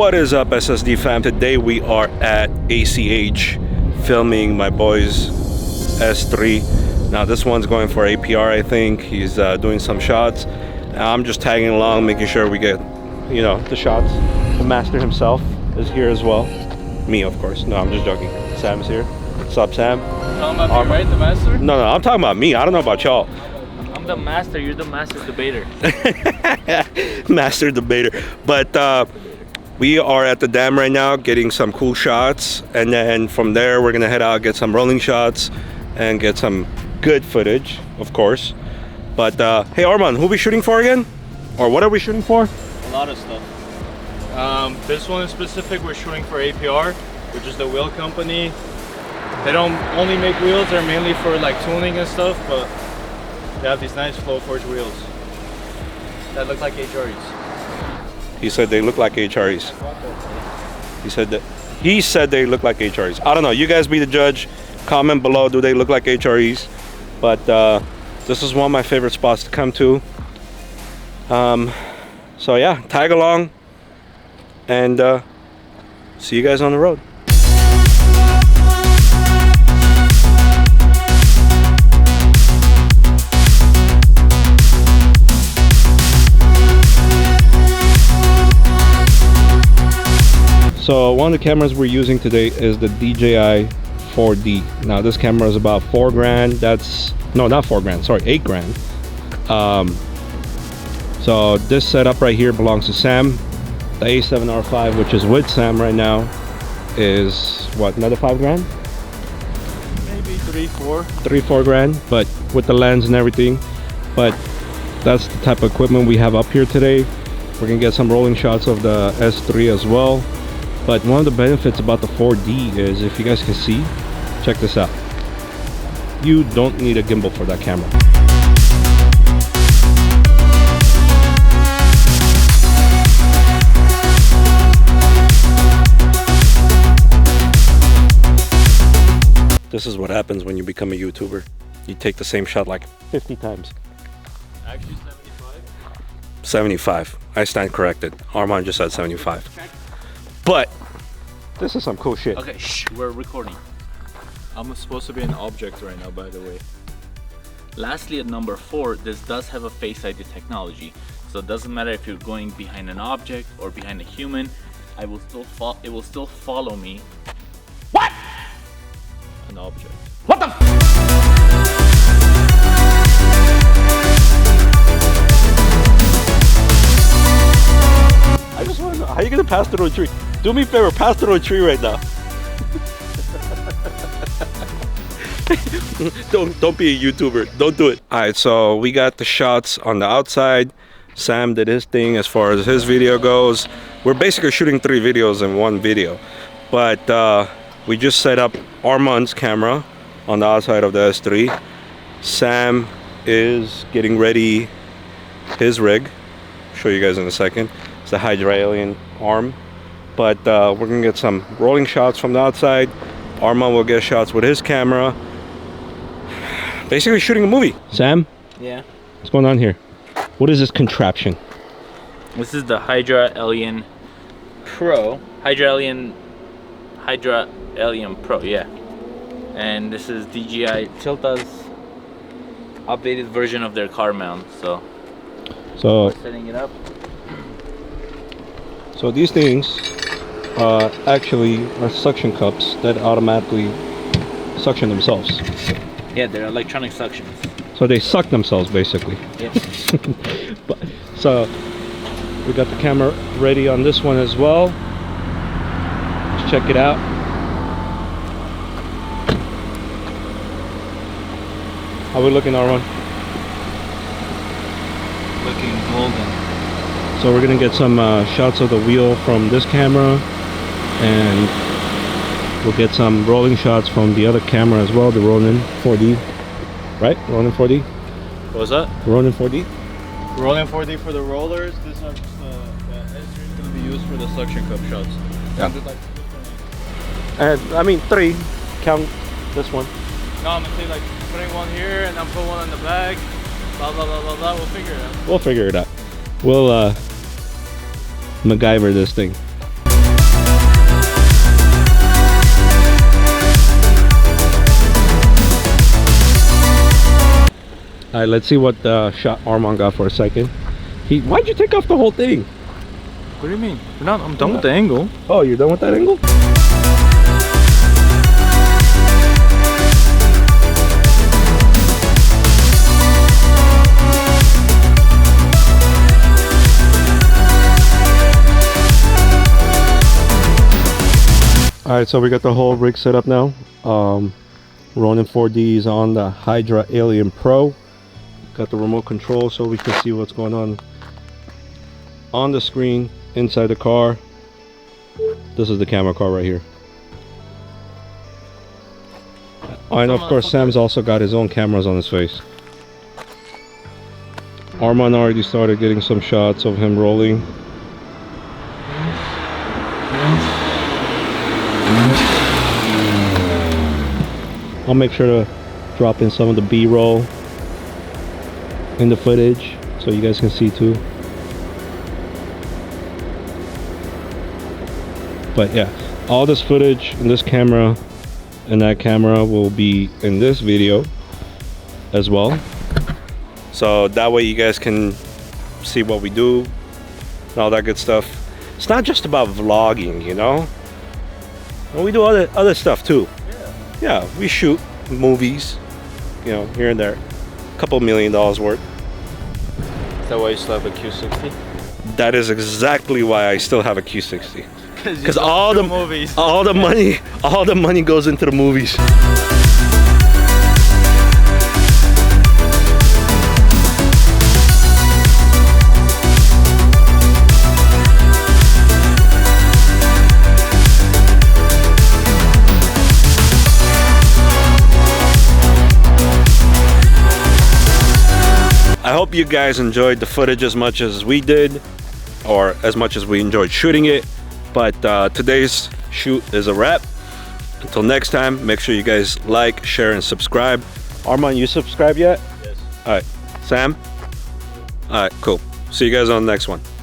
What is up, SSD fam? Today we are at ACH filming my boy's S3. Now this one's going for APR, I think. He's doing some shots. I'm just tagging along, making sure we get, you know, the shots. The master himself is here as well. Me, of course. No, I'm just joking. Sam's here. What's up, Sam? Talking about me, right? The master? No, I'm talking about me. I don't know about y'all. I'm the master. You're the master debater. Master debater. But we are at the dam right now getting some cool shots, and then from there we're gonna head out, get some rolling shots and get some good footage, of course. But hey Arman, who are we shooting for again? Or what are we shooting for? A lot of stuff. This one in specific we're shooting for APR, which is the wheel company. They don't only make wheels, they're mainly for like tuning and stuff, but they have these nice flow forge wheels that look like HREs. He said they look like HREs. He said they look like HREs. I don't know. You guys be the judge. Comment below. Do they look like HREs? But this is one of my favorite spots to come to. So yeah, tag along and see you guys on the road. So one of the cameras we're using today is the DJI 4D. Now this camera is about 4 grand. That's no, not 4 grand, sorry, 8 grand. So this setup right here belongs to Sam. The A7R5, which is with Sam right now, is what, another 5 grand? Maybe 3-4 grand, but with the lens and everything. But that's the type of equipment we have up here today. We're gonna get some rolling shots of the S3 as well. But one of the benefits about the 4D is, if you guys can see, check this out. You don't need a gimbal for that camera. This is what happens when you become a YouTuber. You take the same shot like 50 times. Actually 75. 75. I stand corrected. Armand just said 75. But this is some cool shit. Okay, shh, we're recording. I'm supposed to be an object right now, by the way. Lastly, at number 4, this does have a Face ID technology, so it doesn't matter if you're going behind an object or behind a human. It will still follow me. What? An object. What the? I just want to know, how are you gonna pass through a tree? Do me a favor, pass through a tree right now. Don't be a YouTuber. Don't do it. All right, so we got the shots on the outside. Sam did his thing as far as his video goes. We're basically shooting 3 videos in one video. But we just set up Armand's camera on the outside of the S3. Sam is getting ready his rig. I'll show you guys in a second. It's the Hydra Alien arm. But we're gonna get some rolling shots from the outside. Armand will get shots with his camera. Basically shooting a movie. Sam? Yeah? What's going on here? What is this contraption? This is the Hydra Alien Pro. Hydra Alien Pro, yeah. And this is DJI Tilta's updated version of their car mount. So we're setting it up. So these things actually are suction cups that automatically suction themselves. Yeah, they're electronic suctions. So they suck themselves basically. Yeah. So we got the camera ready on this one as well. Let's check it out. How are we looking, R1? Looking golden. So we're gonna get some shots of the wheel from this camera, and we'll get some rolling shots from the other camera as well, the Ronin 4D. Right? Ronin 4D? What was that? Ronin 4D? Ronin 4D for the rollers. This is the S3 is going to be used for the suction cup shots. Yeah. And I mean 3. Count this one. No, I'm going to say like putting one here and then put one in the bag. Blah blah blah blah blah. We'll figure it out. We'll figure it out. We'll MacGyver this thing. All right, let's see what shot Armand got for a second. Why'd you take off the whole thing? What do you mean? I'm done with the angle. Oh, you're done with that angle? All right, so we got the whole rig set up now. Ronin 4D is on the Hydra Alien Pro. Got the remote control so we can see what's going on the screen inside the car. This is the camera car right here. And of course Sam's also got his own cameras on his face. Armand already started getting some shots of him rolling. I'll make sure to drop in some of the B-roll in the footage so you guys can see too. But yeah, all this footage in this camera and that camera will be in this video as well, so that way you guys can see what we do and all that good stuff. It's not just about vlogging, you know, well, we do other stuff too. Yeah, we shoot movies, you know, here and there. A couple $1 million worth. Is that why you still have a Q60? That is exactly why I still have a Q60. Because all the money goes into the movies. I hope you guys enjoyed the footage as much as we did, or as much as we enjoyed shooting it. But today's shoot is a wrap. Until next time, make sure you guys like, share, and subscribe. Armand, you subscribed yet? Yes. All right. Sam? All right, cool. See you guys on the next one.